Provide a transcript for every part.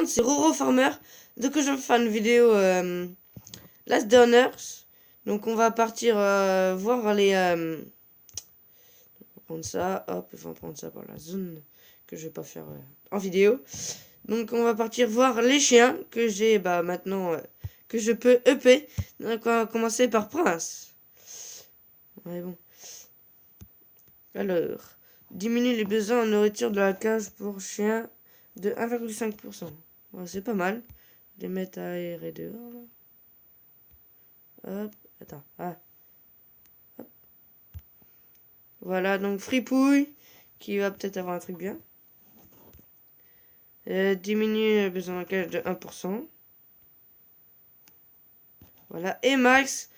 c'est Roro Farmer. Donc je vais faire une vidéo Last Donors. Donc on va partir voir les... on va prendre ça, hop, il faut prendre ça par la zone que je vais pas faire en vidéo. Donc on va partir voir les chiens que j'ai maintenant que je peux EP. Donc on va commencer par Prince. Ouais bon. Alors, diminue les besoins en nourriture de la cage pour chiens de 1,5%. Ouais, c'est pas mal. Les mettre à aérer dehors là. Hop, attends, ah. Hop. Voilà, donc Fripouille, qui va peut-être avoir un truc bien. Diminue le besoin de cage de 1%. Voilà, et Max,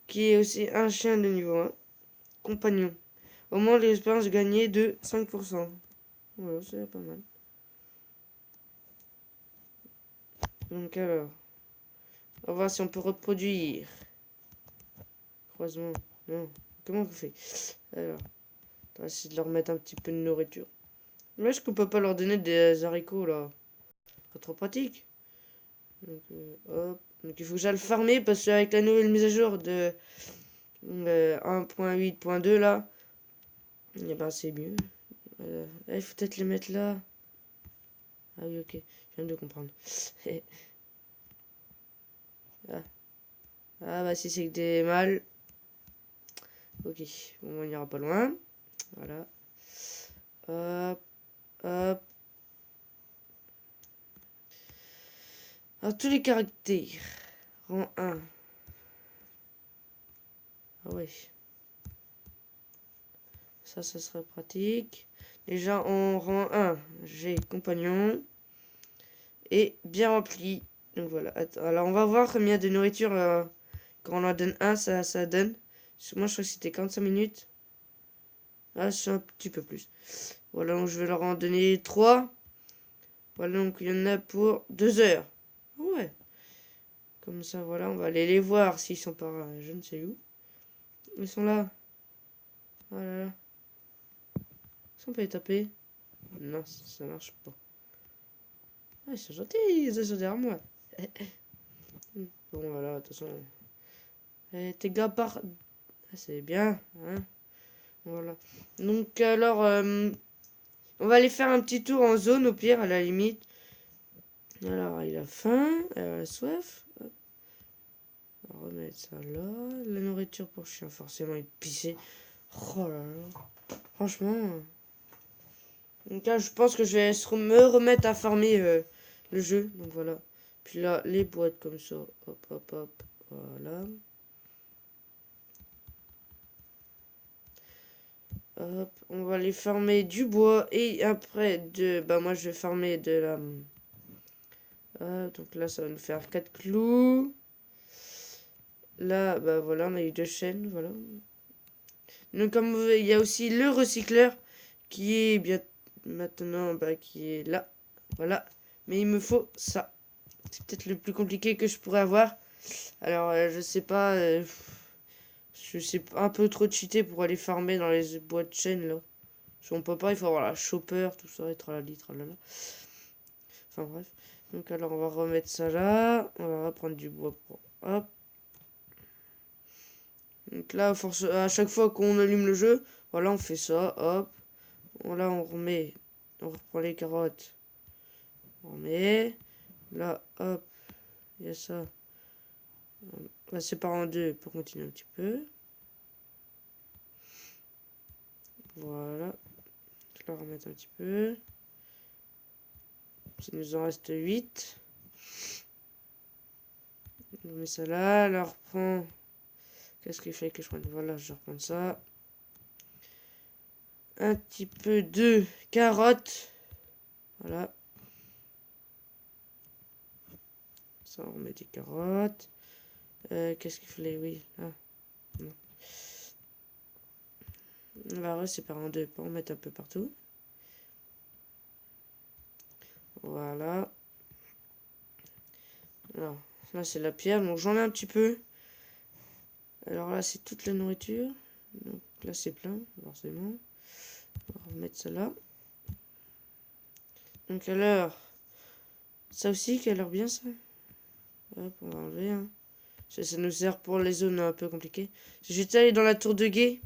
qui est aussi un chien de niveau 1. Compagnon. Au moins l'expérience gagnée de 5%. Voilà, c'est pas mal. Donc alors, on va voir si on peut reproduire. Croisement. Non. Comment on fait? Alors, on va essayer de leur mettre un petit peu de nourriture. Mais est-ce qu'on peut pas leur donner des haricots là? Pas trop pratique. Donc, hop. Donc il faut que j'aille le farmer parce qu'avec la nouvelle mise à jour de 1.8.2 là, et ben c'est mieux. Il faut peut-être les mettre là. Ah oui, ok, je viens de comprendre. ah. Ah bah si c'est que des mâles. Ok, bon on ira pas loin. Voilà. Hop, hop. Alors tous les caractères. Rang 1. Ah ouais. Ça serait pratique. Déjà en rang 1, j'ai compagnon. Et bien rempli. Donc voilà. Alors on va voir combien de nourriture quand on en donne un, ça donne. Parce que moi je crois que c'était 45 minutes. Ah, c'est un petit peu plus. Voilà, donc je vais leur en donner 3. Voilà, donc il y en a pour 2 heures. Ouais. Comme ça, voilà, on va aller les voir s'ils sont par je ne sais où. Ils sont là. Voilà. Là. Est-ce qu'on peut les taper? Non, ça marche pas. Ah, ils sont gentils, ils sont derrière moi. Bon, voilà, de toute façon. Tes gars par... Ah, c'est bien, hein. Voilà. Donc, alors, on va aller faire un petit tour en zone, au pire, à la limite. Alors, il a faim, il a soif. Hop. On va remettre ça là. La nourriture pour chien, forcément, il pissait. Oh là là. Franchement. Donc là, je pense que je vais me remettre à farmer le jeu. Donc voilà. Puis là, les boîtes comme ça. Hop, hop, hop. Voilà. Hop, on va les farmer du bois. Et après, moi, je vais farmer de la... donc là, ça va nous faire 4 clous. Là, bah voilà, on a eu 2 chaînes. Voilà. Donc, comme vous voyez, il y a aussi le recycleur qui est bien maintenant, qui est là. Voilà. Mais il me faut ça. C'est peut-être le plus compliqué que je pourrais avoir. Alors, je sais pas. Je sais un peu trop cheater pour aller farmer dans les boîtes de chaîne là. Si on peut pas, il faut avoir la chopper, tout ça, et tralali, tralala. Enfin bref. Donc alors on va remettre ça là. On va reprendre du bois pour... Hop. Donc là, à chaque fois qu'on allume le jeu, voilà, on fait ça, hop. Là, on remet. On reprend les carottes. On remet. Là, hop. Il y a ça. On va séparer en deux pour continuer un petit peu. Voilà. Je la remettre un petit peu. Ça nous en reste 8. On met ça là. Là, on reprend. Qu'est-ce qu'il fait que je prenne? Voilà, je reprends ça. Un petit peu de carottes. Voilà. Ça, on remet des carottes. Qu'est-ce qu'il fallait? Oui. Ah, non. On va séparer en deux pour en mettre un peu partout. Voilà. Alors, là, c'est la pierre. Donc, j'en ai un petit peu. Alors là, c'est toute la nourriture. Donc là, c'est plein, forcément. On va remettre ça là. Donc alors, Ça aussi qui a l'air bien ça. Hop, on va enlever. Hein. Ça nous sert pour les zones un peu compliquées. J'étais allé dans la tour de guet.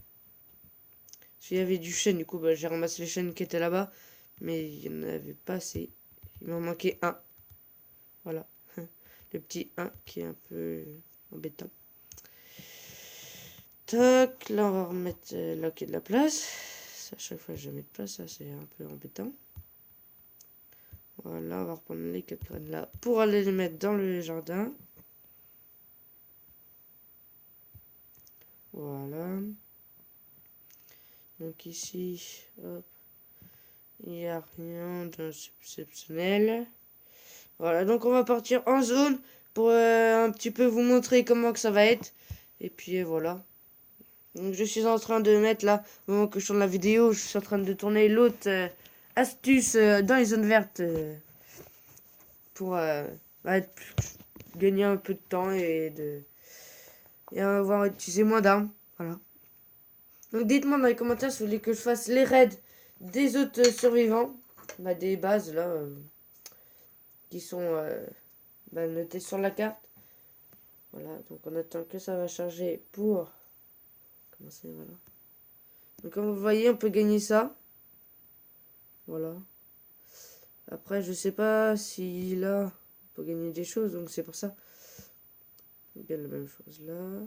Il y avait du chêne, du coup bah, j'ai ramassé les chênes qui étaient là-bas. Mais il n'y en avait pas assez. Il m'en manquait un. Voilà. Le petit 1 qui est un peu embêtant. Toc, là on va remettre là qui est de la place. À chaque fois je mets de place, ça c'est un peu embêtant. Voilà, on va reprendre les 4 graines là pour aller les mettre dans le jardin. Voilà. Donc ici, hop, il n'y a rien d'exceptionnel. Voilà, donc on va partir en zone pour un petit peu vous montrer comment que ça va être. Et puis voilà. Donc je suis en train de mettre là, au moment que je tourne la vidéo, je suis en train de tourner l'autre astuce dans les zones vertes pour gagner un peu de temps et avoir utilisé moins d'armes. Voilà. Donc dites-moi dans les commentaires si vous voulez que je fasse les raids des autres survivants, des bases là qui sont notées sur la carte. Voilà, donc on attend que ça va charger pour commencer. Voilà. Donc comme vous voyez, on peut gagner ça. Voilà. Après, je sais pas si là, on peut gagner des choses, donc c'est pour ça. On gagne la même chose là.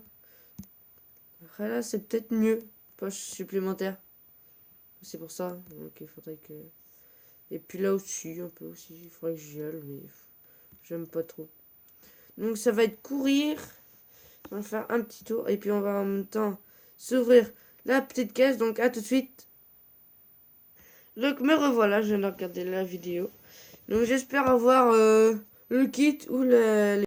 Après là, c'est peut-être mieux. Poche supplémentaire. C'est pour ça. Donc il faudrait que... Et puis là aussi, un peu aussi. Il faudrait que j'y aille, mais j'aime pas trop. Donc ça va être courir. On va faire un petit tour. Et puis on va en même temps s'ouvrir la petite caisse. Donc à tout de suite. Donc me revoilà, je viens de regarder la vidéo. Donc j'espère avoir le kit ou les